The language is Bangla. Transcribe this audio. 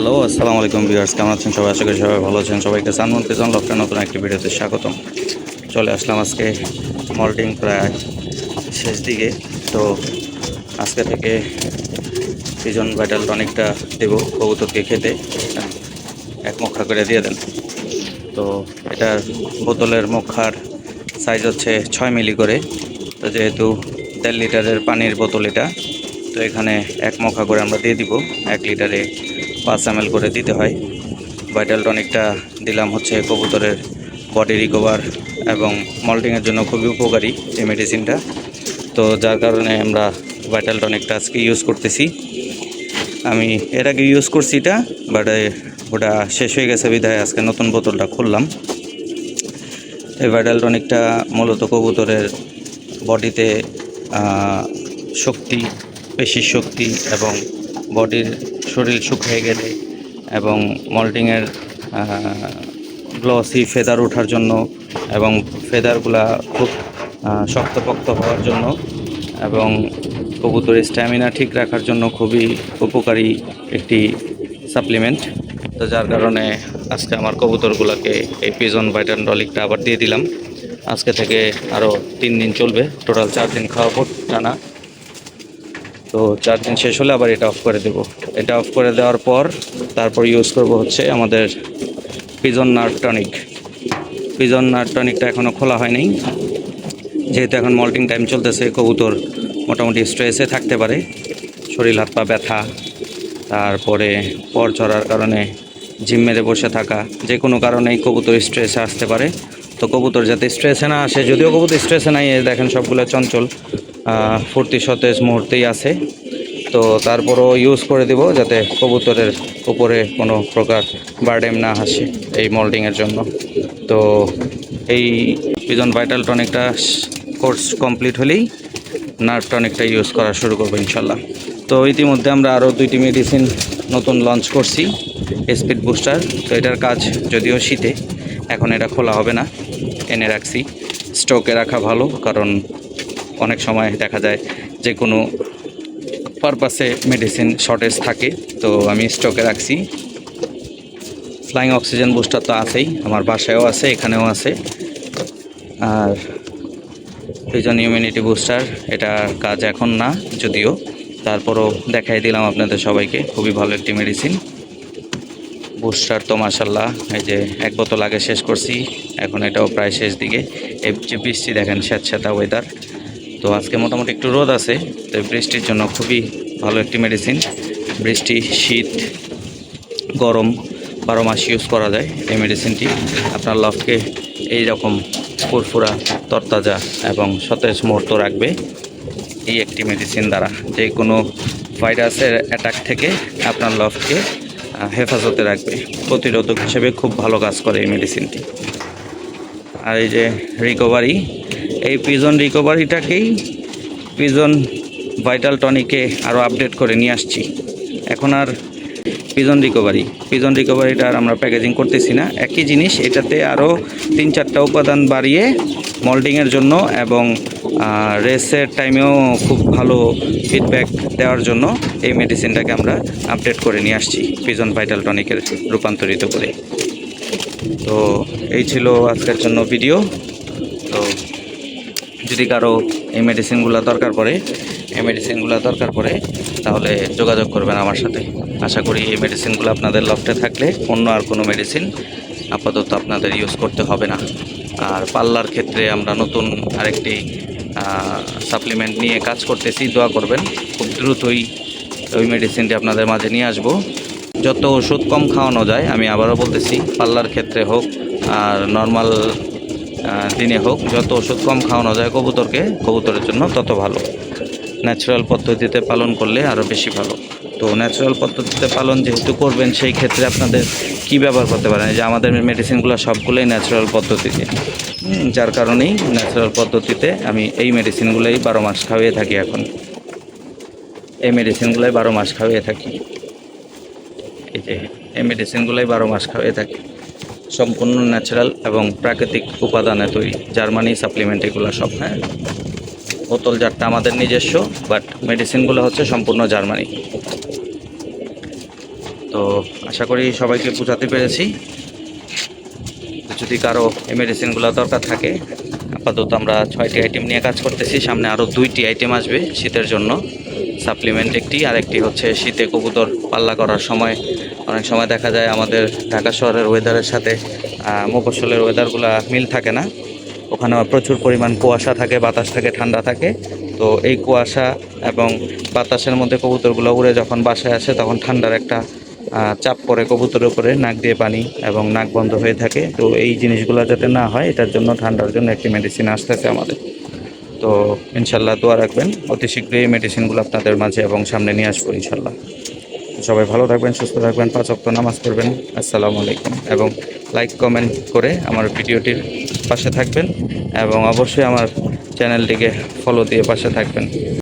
হ্যালো, আসসালামু আলাইকুম ভিউয়ার্স, কেমন আছেন সবাই? আশা করি সবাই ভালো আছেন। সবাইকে সানমুন পিজন লফটের নতুন একটি ভিডিওতে স্বাগতম। চলে আসলাম আজকে মল্টিং প্রায় শেষ দিকে। তো আজকে থেকে পিজন ভাইটাল টনিকটা দেবো কবুতরকে খেতে, এক মুখা করে দিয়ে দেন। তো এটার বোতলের মুখার সাইজ হচ্ছে 6 মিলি করে। তো যেহেতু 1.5 লিটারের পানির বোতল এটা, তো এখানে এক মুখা করে আমরা দিয়ে দিব। 1 লিটারে 5 ml করে দিতে হয়। ভাইটাল টনিকটা দিলাম হচ্ছে কবুতরের বডি রিকভার এবং মল্টিংয়ের জন্য খুবই উপকারী এই মেডিসিনটা। তো যার কারণে আমরা ভাইটাল টনিকটা আজকে ইউজ করতেছি। আমি এর আগে ইউজ করছি এটা, বাট ওটা শেষ হয়ে গেছে বিধায় আজকে নতুন বোতলটা খুললাম। এই ভাইটাল টনিকটা মূলত কবুতরের বডিতে শক্তি, পেশির শক্তি এবং বডির শরীর শুকিয়ে গেলে এবং মল্টিংয়ের গ্লসি ফেদার ওঠার জন্য এবং ফেদারগুলা খুব শক্তপোক্ত হওয়ার জন্য এবং কবুতরের স্ট্যামিনা ঠিক রাখার জন্য খুবই উপকারী একটি সাপ্লিমেন্ট। তো যার কারণে আজকে আমার কবুতরগুলোকে এই পিজন ভাইটাল টনিকটা আবার দিয়ে দিলাম। আজকে থেকে আরও 3 দিন চলবে, টোটাল 4 দিন খাওয়াবো টানা। তো 4 দিন শেষ হলে আবার এটা অফ করে দেব। এটা অফ করে দেওয়ার পর তারপর ইউজ করব হচ্ছে আমাদের pigeon nerve tonic. Pigeon nerve টনিকটা এখনও খোলা হয়নি, যেহেতু এখন মল্টিং টাইম চলতেছে। কবুতর মোটামুটি স্ট্রেসে থাকতে পারে, শরীর হাত পা ব্যথা, তারপরে পর চড়ার কারণে জিম মেরে বসে থাকা, যে কোনো কারণেই কবুতর স্ট্রেসে আসতে পারে। তো কবুতর যাতে স্ট্রেসে না আসে, যদিও কবুতর স্ট্রেসে নাই, দেখেন সবগুলো চঞ্চল ফুর্তি সতেজ মুহূর্তেই আছে। তো তারপরও ইউজ করে দিব যাতে কবুতরের উপরে কোনো প্রকার বার্ডেন না আসে এই মল্টিংয়ের জন্য। তো এই পিজন ভাইটাল টনিকটা কোর্স কমপ্লিট হলেই নার্ভ টনিকটা ইউজ করা শুরু করবো ইনশাল্লাহ। তো ইতিমধ্যে আমরা আরও 2টি মেডিসিন নতুন লঞ্চ করছি, স্পিড বুস্টার। তো এটার কাজ যদিও শীতে, এখন এটা খোলা হবে না, এনে রাখছি। স্টকে রাখা ভালো, কারণ অনেক সময় দেখা যায় যে কোনো পারপাসে মেডিসিন শর্টেজ থাকে। তো আমি স্টকে রাখছি। ফ্লাইং অক্সিজেন বুস্টার তো আছেই, আমার বাসায়ও আছে, এখানেও আছে। আর পিজন ইমিউনিটি বুস্টার, এটার কাজ এখন না যদিও, তারপরও দেখাই দিলাম আপনাদের সবাইকে। খুবই ভালো একটি মেডিসিন বুস্টার। তো মাশাল্লাহ, এই যে 1 বোতল আগে শেষ করছি, এখন এটাও প্রায় শেষ দিকে। এই যে বৃষ্টি দেখেন, স্যাঁতস্যাঁতা ওয়েদার। তো আজকে মোটামুটি একটু রোদ আছে, তো বৃষ্টির জন্য খুবই ভালো একটি মেডিসিন। বৃষ্টি, শীত, গরম 12 মাস ইউজ করা যায় এই মেডিসিনটি। আপনার লফটকে এইরকম ফুরফুরা, তরতাজা এবং সতেজ মুহূর্ত রাখবে এই একটি মেডিসিন দ্বারা। যে কোনো ভাইরাসের অ্যাটাক থেকে আপনার লফটকে হেফাজতে রাখবে, প্রতিরোধক হিসেবে খুব ভালো কাজ করে এই মেডিসিনটি। আর এই যে রিকভারি, এই পিজন রিকভারিটাকেই পিজন ভাইটাল টনিকে আরও আপডেট করে নিয়ে আসছি। এখন আর পিজন রিকভারিটা আর আমরা প্যাকেজিং করতেছি না, একই জিনিস। এটাতে আরও 3-4টা উপাদান বাড়িয়ে মল্টিংয়ের জন্য এবং রেসের টাইমেও খুব ভালো ফিডব্যাক দেওয়ার জন্য এই মেডিসিনটাকে আমরা আপডেট করে নিয়ে আসছি পিজন ভাইটাল টনিকের রূপান্তরিত করে। তো এই ছিল আজকের জন্য ভিডিও। তো যদি কারো এই মেডিসিনগুলো দরকার পড়ে তাহলে যোগাযোগ করবেন আমার সাথে। আশা করি এই মেডিসিনগুলো আপনাদের লফটে থাকলে অন্য আর কোনো মেডিসিন আপাতত আপনাদের ইউজ করতে হবে না। আর পাল্লার ক্ষেত্রে আমরা নতুন আরেকটি সাপ্লিমেন্ট নিয়ে কাজ করতেছি, দোয়া করবেন। খুব দ্রুতই ওই মেডিসিনটি আপনাদের মাঝে নিয়ে আসব। যত ওষুধ কম খাওয়ানো যায়, আমি আবারও বলতেছি, পাল্লার ক্ষেত্রে হোক আর নর্মাল দিনে হোক, যত ওষুধ কম খাওয়ানো যায় কবুতরের জন্য তত ভালো। ন্যাচারাল পদ্ধতিতে পালন করলে আরও বেশি ভালো। তো ন্যাচারাল পদ্ধতিতে পালন যেহেতু করবেন, সেই ক্ষেত্রে আপনাদের কি ব্যবহার করতে পারেন, যে আমাদের মেডিসিনগুলো সবগুলোই ন্যাচারাল পদ্ধতিতে, যার কারণেই ন্যাচারাল পদ্ধতিতে আমি এই মেডিসিনগুলোই 12 মাস খাওয়িয়ে থাকি। এখন এই মেডিসিনগুলোই 12 মাস খাওয়িয়ে থাকি। এই মেডিসিনগুলোই 12 মাস খাওয়িয়ে থাকি, সম্পূর্ণ ন্যাচারাল এবং প্রাকৃতিক উপাদানে তৈরি। জার্মানি সাপ্লিমেন্ট এগুলো সব। হ্যাঁ, বোতল জারটা আমাদের নিজস্ব, বাট মেডিসিনগুলো হচ্ছে সম্পূর্ণ জার্মানি। তো আশা করি সবাইকে বোঝাতে পেরেছি। যদি কারো এই মেডিসিনগুলো দরকার থাকে, আপাতত আমরা 6টি আইটেম নিয়ে কাজ করতেছি। সামনে আরও 2টি আইটেম আসবে শীতের জন্য, সাপ্লিমেন্ট একটি, আর একটি হচ্ছে শীতে কবুতর পাল্লা করার সময় অনেক সময় দেখা যায় আমাদের ঢাকা শহরের ওয়েদারের সাথে মফস্বলের ওয়েদারগুলো মিল থাকে না। ওখানে প্রচুর পরিমাণ কুয়াশা থাকে, বাতাস থাকে, ঠান্ডা থাকে। তো এই কুয়াশা এবং বাতাসের মধ্যে কবুতরগুলো উড়ে যখন বাসায় আসে তখন ঠান্ডার একটা চাপ পড়ে কবুতরের উপরে, নাক দিয়ে পানি এবং নাক বন্ধ হয়ে থাকে। তো এই জিনিসগুলো যাতে না হয় এটার জন্য ঠান্ডার জন্য একটি মেডিসিন আসতেছে আমাদের। তো ইনশাল্লাহ দোয়া রাখবেন, অতি শীঘ্রই এই মেডিসিনগুলো আপনাদের মাঝে এবং সামনে নিয়ে আসবো ইনশাল্লাহ। সবাই ভালো থাকবেন, সুস্থ থাকবেন, 5 ওয়াক্ত নামাজ পড়বেন। আসসালামু আলাইকুম। এবং লাইক কমেন্ট করে আমার ভিডিওটির পাশে থাকবেন এবং অবশ্যই আমার চ্যানেলটিকে ফলো দিয়ে পাশে থাকবেন।